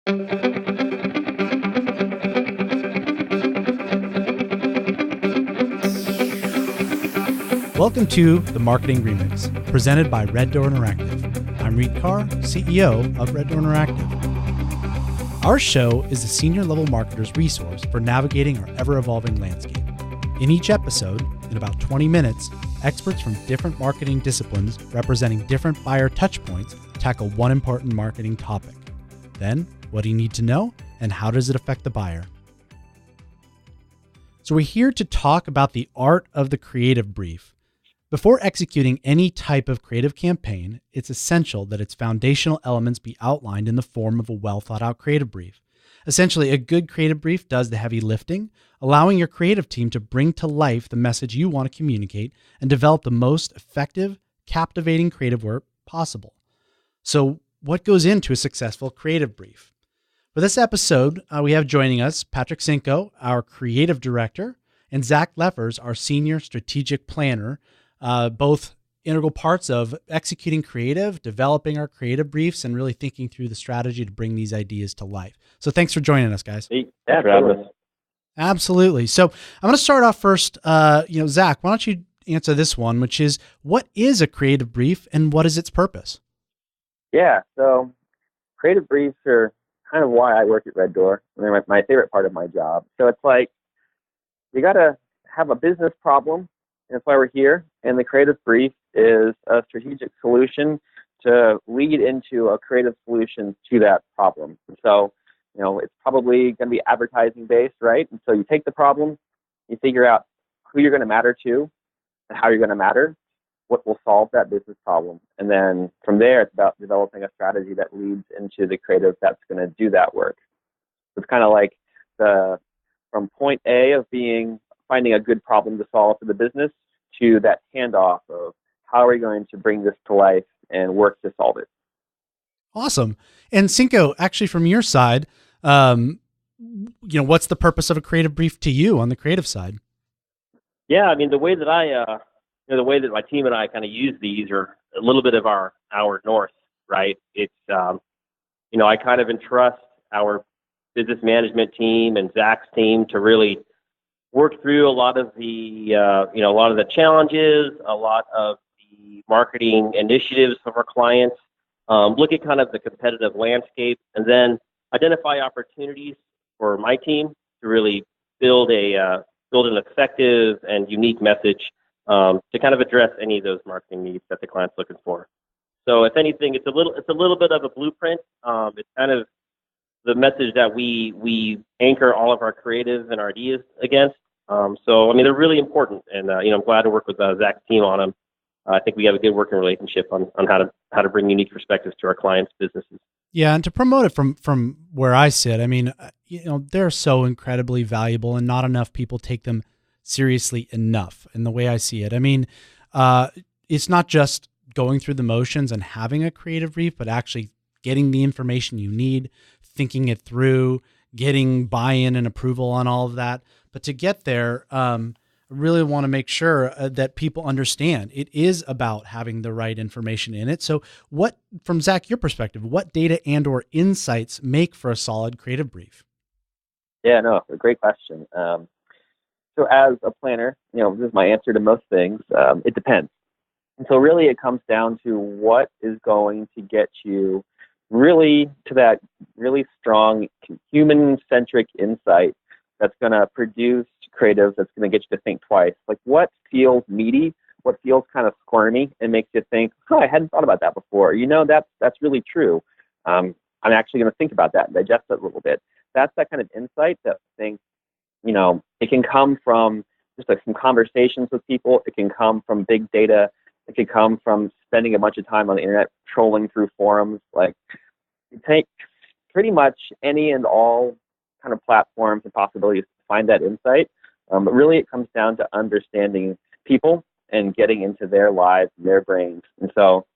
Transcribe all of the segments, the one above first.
Welcome to the Marketing Remix, presented by Red Door Interactive. I'm Reed Carr, CEO of Red Door Interactive. Our show is a senior level marketer's resource for navigating our ever-evolving landscape. In each episode, in about 20 minutes, experts from different marketing disciplines representing different buyer touchpoints tackle one important marketing topic. Then, what do you need to know, and how does it affect the buyer? So we're here to talk about the art of the creative brief. Before executing any type of creative campaign, it's essential that its foundational elements be outlined in the form of a well-thought-out creative brief. Essentially, a good creative brief does the heavy lifting, allowing your creative team to bring to life the message you want to communicate and develop the most effective, captivating creative work possible. So, what goes into a successful creative brief? For this episode, we have joining us Patrick Cinco, our creative director, and Zach Leffers, our senior strategic planner, both integral parts of executing creative, developing our creative briefs, and really thinking through the strategy to bring these ideas to life. So thanks for joining us, guys. Yeah, Travis. Absolutely. So I'm going to start off first. Zach, why don't you answer this one, which is, what is a creative brief and what is its purpose? Yeah, so creative briefs are kind of why I work at Red Door. They're my favorite part of my job. So it's like, you got to have a business problem. That's why we're here. And the creative brief is a strategic solution to lead into a creative solution to that problem. So, it's probably going to be advertising based, right? And so you take the problem, you figure out who you're going to matter to and how you're going to matter, what will solve that business problem. And then from there, it's about developing a strategy that leads into the creative that's going to do that work. It's kind of like from point A of finding a good problem to solve for the business to that handoff of how are we going to bring this to life and work to solve it. Awesome. And Cinco, actually from your side, what's the purpose of a creative brief to you on the creative side? Yeah, I mean, the way that the way that my team and I kind of use these are a little bit of our north, right? It's, I kind of entrust our business management team and Zach's team to really work through a lot of the challenges, a lot of the marketing initiatives of our clients, look at kind of the competitive landscape, and then identify opportunities for my team to really build an effective and unique message to kind of address any of those marketing needs that the client's looking for. So if anything, it's a little bit of a blueprint. It's kind of the message that we anchor all of our creative and our ideas against. So, I mean, they're really important, and I'm glad to work with Zach's team on them. I think we have a good working relationship on how to bring unique perspectives to our clients' businesses. Yeah, and to promote it from where I sit, I mean, they're so incredibly valuable, and not enough people take them seriously enough. In the way I see it, I mean, it's not just going through the motions and having a creative brief, but actually getting the information you need, thinking it through, getting buy-in and approval on all of that. But to get there, I really want to make sure that people understand it is about having the right information in it. So from Zach, your perspective, what data and or insights make for a solid creative brief? Yeah, no, a great question. So as a planner, this is my answer to most things. It depends. And so really it comes down to what is going to get you really to that really strong human-centric insight that's going to produce creative, that's going to get you to think twice. Like, what feels meaty, what feels kind of squirmy, and makes you think, I hadn't thought about that before. That's really true. I'm actually going to think about that and digest it a little bit. That's that kind of insight that I think, it can come from just like some conversations with people. It can come from big data. It can come from spending a bunch of time on the internet trolling through forums. Like, you take pretty much any and all kind of platforms and possibilities to find that insight. But really it comes down to understanding people and getting into their lives and their brains. And so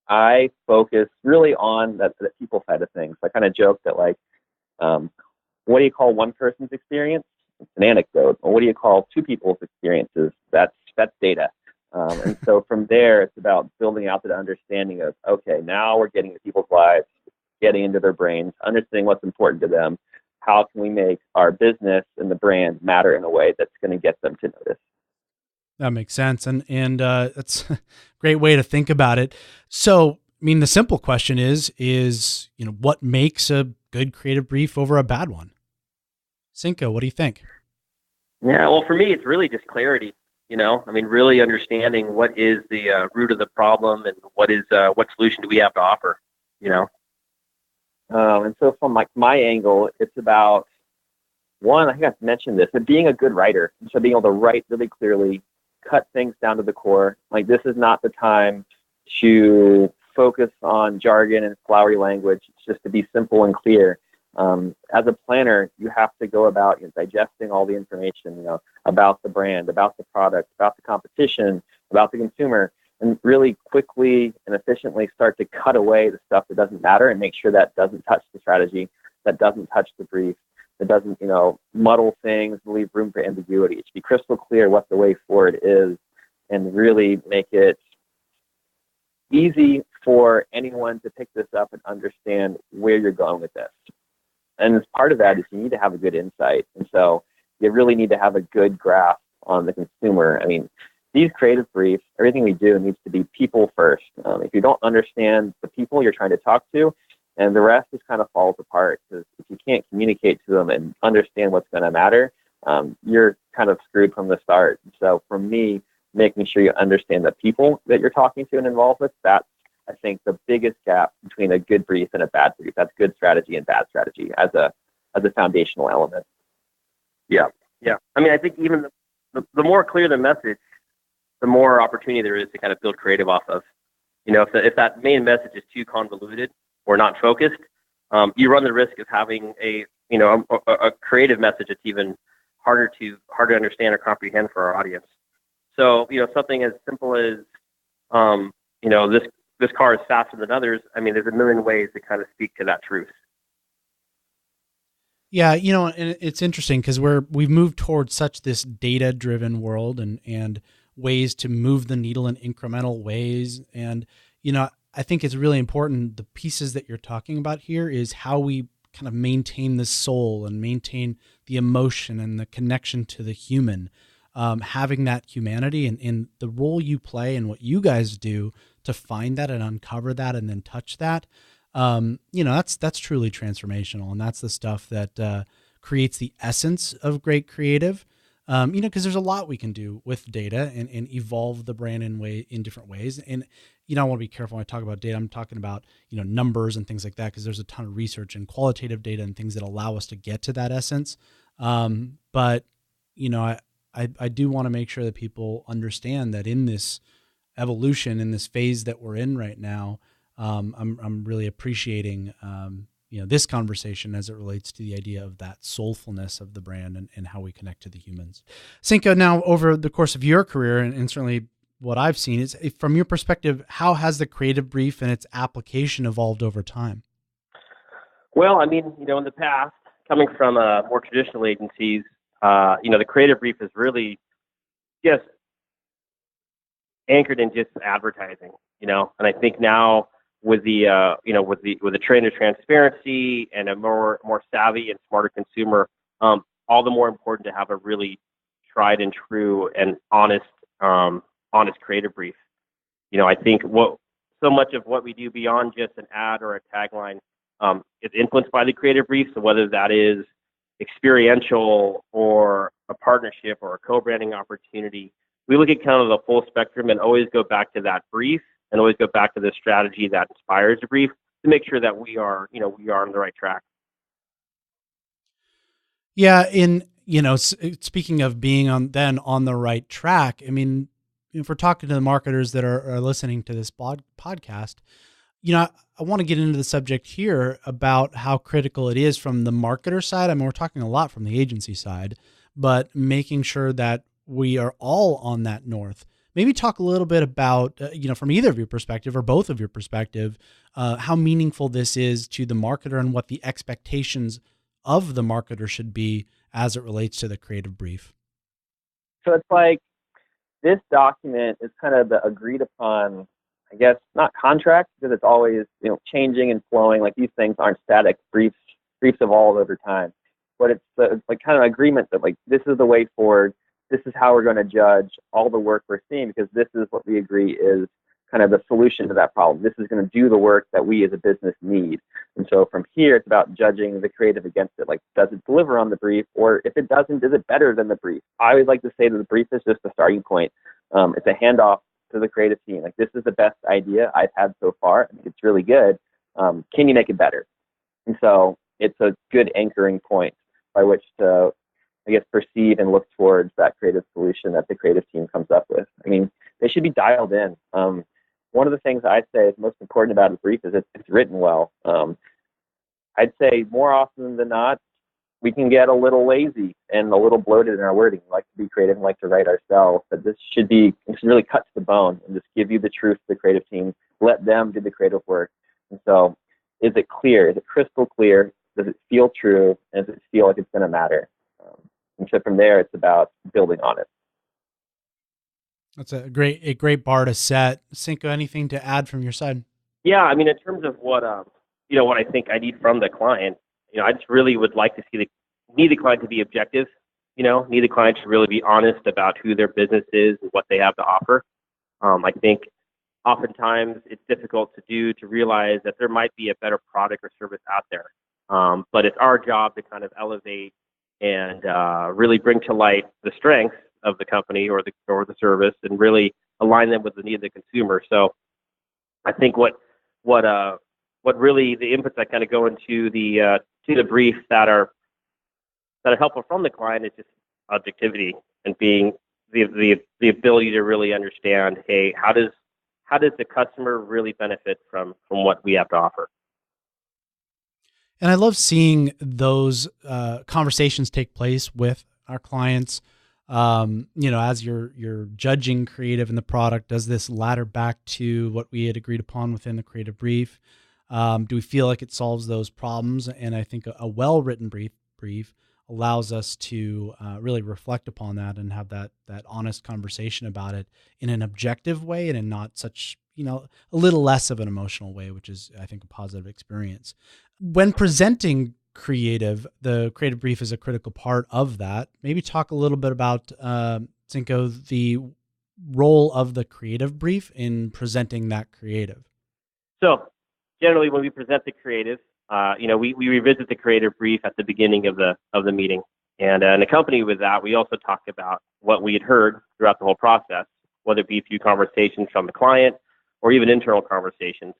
I focus really on that people side of things. I kind of joke that what do you call one person's experience? It's an anecdote. Or what do you call two people's experiences? That's data. And so from there, it's about building out the understanding of, okay, now we're getting into people's lives. getting into their brains, understanding what's important to them. How can we make our business and the brand matter in a way that's going to get them to notice? That makes sense. And that's a great way to think about it. So, I mean, the simple question is, what makes a good creative brief over a bad one? Cinco, what do you think? Yeah, well, for me, it's really just clarity. I mean, really understanding what is the root of the problem and what solution do we have to offer. And so from my angle, it's about one, I think I've mentioned this, but being a good writer. So being able to write really clearly, cut things down to the core. Like, this is not the time to focus on jargon and flowery language. It's just to be simple and clear. As a planner, you have to go about digesting all the information, about the brand, about the product, about the competition, about the consumer, and really quickly and efficiently start to cut away the stuff that doesn't matter and make sure that doesn't touch the strategy, that doesn't touch the brief, that doesn't, muddle things, leave room for ambiguity. It should be crystal clear what the way forward is, and really make it easy for anyone to pick this up and understand where you're going with this. And as part of that is you need to have a good insight. And so you really need to have a good grasp on the consumer. I mean, these creative briefs, everything we do needs to be people first. If you don't understand the people you're trying to talk to, and the rest just kind of falls apart, because if you can't communicate to them and understand what's going to matter, you're kind of screwed from the start. So for me, making sure you understand the people that you're talking to and involved with, that's, I think, the biggest gap between a good brief and a bad brief. That's good strategy and bad strategy as a foundational element. Yeah. I mean, I think even the more clear the message, the more opportunity there is to kind of build creative off of. If that main message is too convoluted or not focused, you run the risk of having a creative message that's even harder to understand or comprehend for our audience. So, something as simple as, this car is faster than others. I mean, there's a million ways to kind of speak to that truth. Yeah, and it's interesting because we've moved towards such this data-driven world and ways to move the needle in incremental ways. And, I think it's really important. The pieces that you're talking about here is how we kind of maintain the soul and maintain the emotion and the connection to the human, having that humanity and the role you play and what you guys do to find that and uncover that and then touch that. That's truly transformational. And that's the stuff that creates the essence of great creative. Because there's a lot we can do with data and evolve the brand in different ways. And, I want to be careful when I talk about data. I'm talking about, numbers and things like that, because there's a ton of research and qualitative data and things that allow us to get to that essence. But I do want to make sure that people understand that in this evolution, in this phase that we're in right now, I'm really appreciating, this conversation as it relates to the idea of that soulfulness of the brand and how we connect to the humans. Cinco, now over the course of your career and certainly what I've seen is, from your perspective, how has the creative brief and its application evolved over time? Well, I mean, in the past, coming from more traditional agencies, the creative brief is really just anchored in just advertising, and I think now with the with the trend of transparency and a more savvy and smarter consumer, all the more important to have a really tried and true and honest creative brief. I think so much of what we do beyond just an ad or a tagline is influenced by the creative brief. So whether that is experiential or a partnership or a co-branding opportunity, we look at kind of the full spectrum and always go back to that brief and always go back to the strategy that inspires the brief to make sure that we are on the right track. Yeah. Speaking of being on the right track, I mean, if we're talking to the marketers that are listening to this podcast, I want to get into the subject here about how critical it is from the marketer side. I mean, we're talking a lot from the agency side, but making sure that we are all on that north. Maybe talk a little bit about, from either of your perspective or both of your perspective, how meaningful this is to the marketer and what the expectations of the marketer should be as it relates to the creative brief. So it's like this document is kind of the agreed upon I guess not contract, because it's always, changing and flowing. Like, these things aren't static. Briefs evolve over time, but it's like kind of agreement that, like, this is the way forward. This is how we're going to judge all the work we're seeing, because this is what we agree is kind of the solution to that problem. This is going to do the work that we as a business need. And so from here, it's about judging the creative against it. Like, does it deliver on the brief? Or if it doesn't, is it better than the brief? I always like to say that the brief is just a starting point. It's a handoff to the creative team. Like, this is the best idea I've had so far. I think it's really good. Can you make it better? And so it's a good anchoring point by which to, I guess, perceive and look towards that creative solution that the creative team comes up with. I mean, they should be dialed in. One of the things I say is most important about a brief is it's written well. I'd say more often than not, we can get a little lazy and a little bloated in our wording. We like to be creative and like to write ourselves, but this should really cut to the bone and just give you the truth to the creative team. Let them do the creative work. And so, is it clear? Is it crystal clear? Does it feel true? And does it feel like it's going to matter? And so from there, it's about building on it. That's a great bar to set. Cinco, anything to add from your side? Yeah, I mean, in terms of what what I think I need from the client, I just really would like to need the client to be objective. Need the client to really be honest about who their business is and what they have to offer. I think oftentimes it's difficult to realize that there might be a better product or service out there. But it's our job to kind of elevate and really bring to light the strengths of the company or the service, and really align them with the need of the consumer. So I think what really the inputs that kind of go into the brief that are helpful from the client is just objectivity and being the ability to really understand, hey, how does the customer really benefit from what we have to offer? And I love seeing those conversations take place with our clients. As you're judging creative in the product, does this ladder back to what we had agreed upon within the creative brief? Do we feel like it solves those problems? And I think a well-written brief allows us to really reflect upon that and have that honest conversation about it in an objective way and in not such, a little less of an emotional way, which is, I think, a positive experience. When presenting the creative brief is a critical part of that. Maybe talk a little bit about, Cinco, the role of the creative brief in presenting that creative. So generally when we present the creative, we revisit the creative brief at the beginning of the meeting. And accompanied with that, we also talk about what we had heard throughout the whole process, whether it be through conversations from the client or even internal conversations.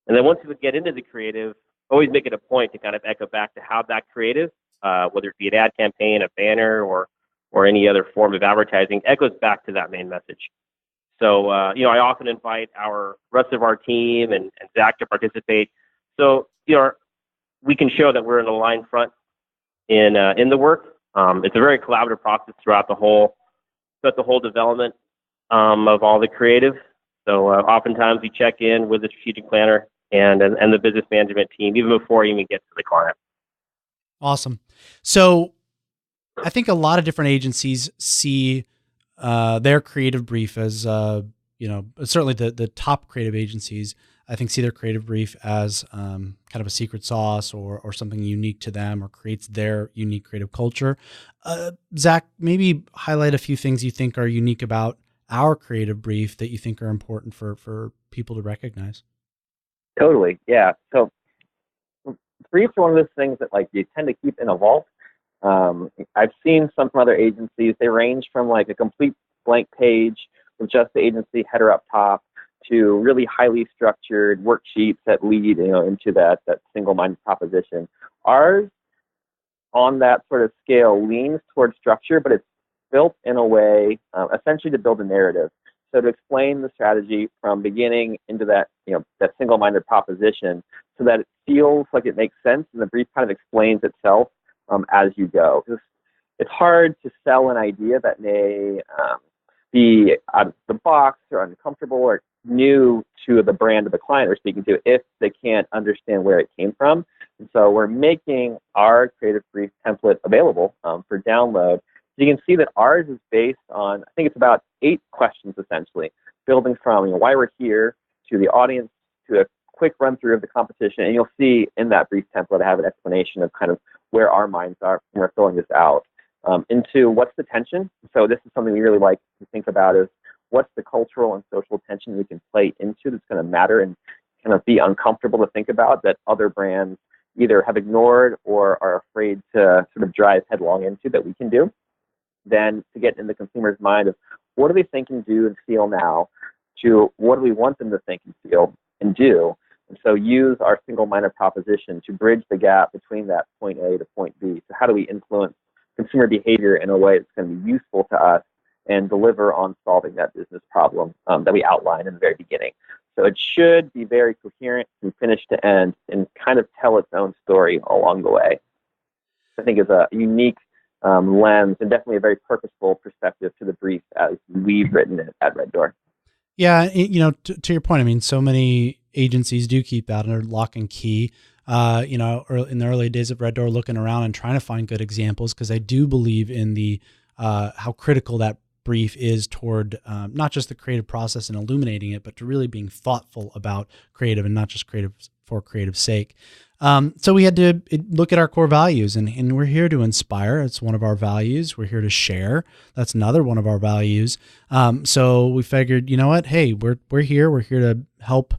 And then once we get into the creative, always make it a point to kind of echo back to how that creative, whether it be an ad campaign, a banner, or any other form of advertising, echoes back to that main message. So, I often invite our rest of our team and Zach to participate. So, we can show that we're in a aligned front in the work. It's a very collaborative process throughout the whole development of all the creative. So, oftentimes we check in with the strategic planner and the business management team even before you even get to the client. Awesome. So I think a lot of different agencies see their creative brief as, certainly the top creative agencies, I think, see their creative brief as kind of a secret sauce or something unique to them or creates their unique creative culture. Zach, maybe highlight a few things you think are unique about our creative brief that you think are important for people to recognize. Totally. Yeah. So briefs are one of those things that, like, you tend to keep in a vault. I've seen some from other agencies. They range from like a complete blank page with just the agency header up top to really highly structured worksheets that lead, into that single-minded proposition. Ours, on that sort of scale, leans towards structure, but it's built in a way, essentially to build a narrative. So to explain the strategy from beginning into that, that single-minded proposition, so that it feels like it makes sense, and the brief kind of explains itself as you go. It's hard to sell an idea that may be out of the box or uncomfortable or new to the brand of the client we're speaking to if they can't understand where it came from. And so we're making our creative brief template available for download. You can see that ours is based on, I think it's about 8 questions essentially, building from why we're here to the audience, to a quick run through of the competition, and you'll see in that brief template I have an explanation of kind of where our minds are when we're filling this out. Into what's the tension. So this is something we really like to think about is what's the cultural and social tension we can play into that's going to matter and kind of be uncomfortable to think about that other brands either have ignored or are afraid to sort of drive headlong into that we can do. Then to get in the consumer's mind of what do they think and do and feel now to what do we want them to think and feel and do. And so use our single-minded proposition to bridge the gap between that point A to point B. So how do we influence consumer behavior in a way that's going to be useful to us and deliver on solving that business problem that we outlined in the very beginning. So it should be very coherent from finish to end and kind of tell its own story along the way. I think is a unique lens and definitely a very purposeful perspective to the brief as we've written it at Red Door. Yeah, to your point, I mean, so many agencies do keep that under lock and key. In the early days of Red Door, looking around and trying to find good examples, because I do believe in the how critical that brief is toward not just the creative process and illuminating it, but to really being thoughtful about creative and not just creative for creative sake. So we had to look at our core values, and we're here to inspire. It's one of our values. We're here to share. That's another one of our values. So we figured, you know what? Hey, we're here. We're here to help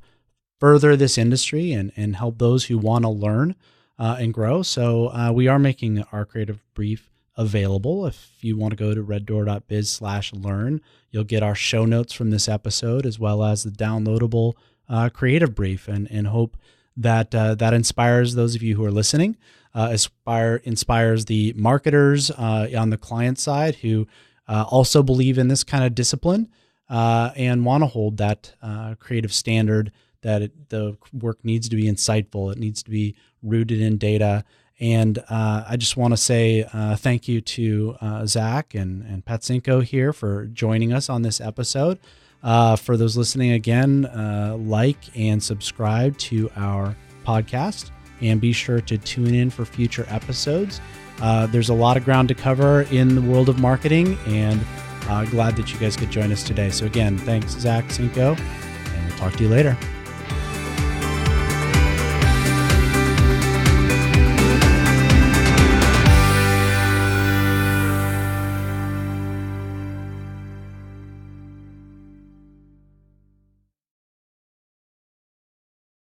further this industry and help those who want to learn and grow. So we are making our creative brief available. If you want to go to reddoor.biz/learn, you'll get our show notes from this episode as well as the downloadable creative brief, and hope that that inspires those of you who are listening, inspires the marketers on the client side who also believe in this kind of discipline and want to hold that creative standard that the work needs to be insightful. It needs to be rooted in data. And I just want to say thank you to Zach and Patsinko here for joining us on this episode. For those listening again, like and subscribe to our podcast, and be sure to tune in for future episodes. There's a lot of ground to cover in the world of marketing, and glad that you guys could join us today. So again, thanks, Zach, Cinco, and we'll talk to you later.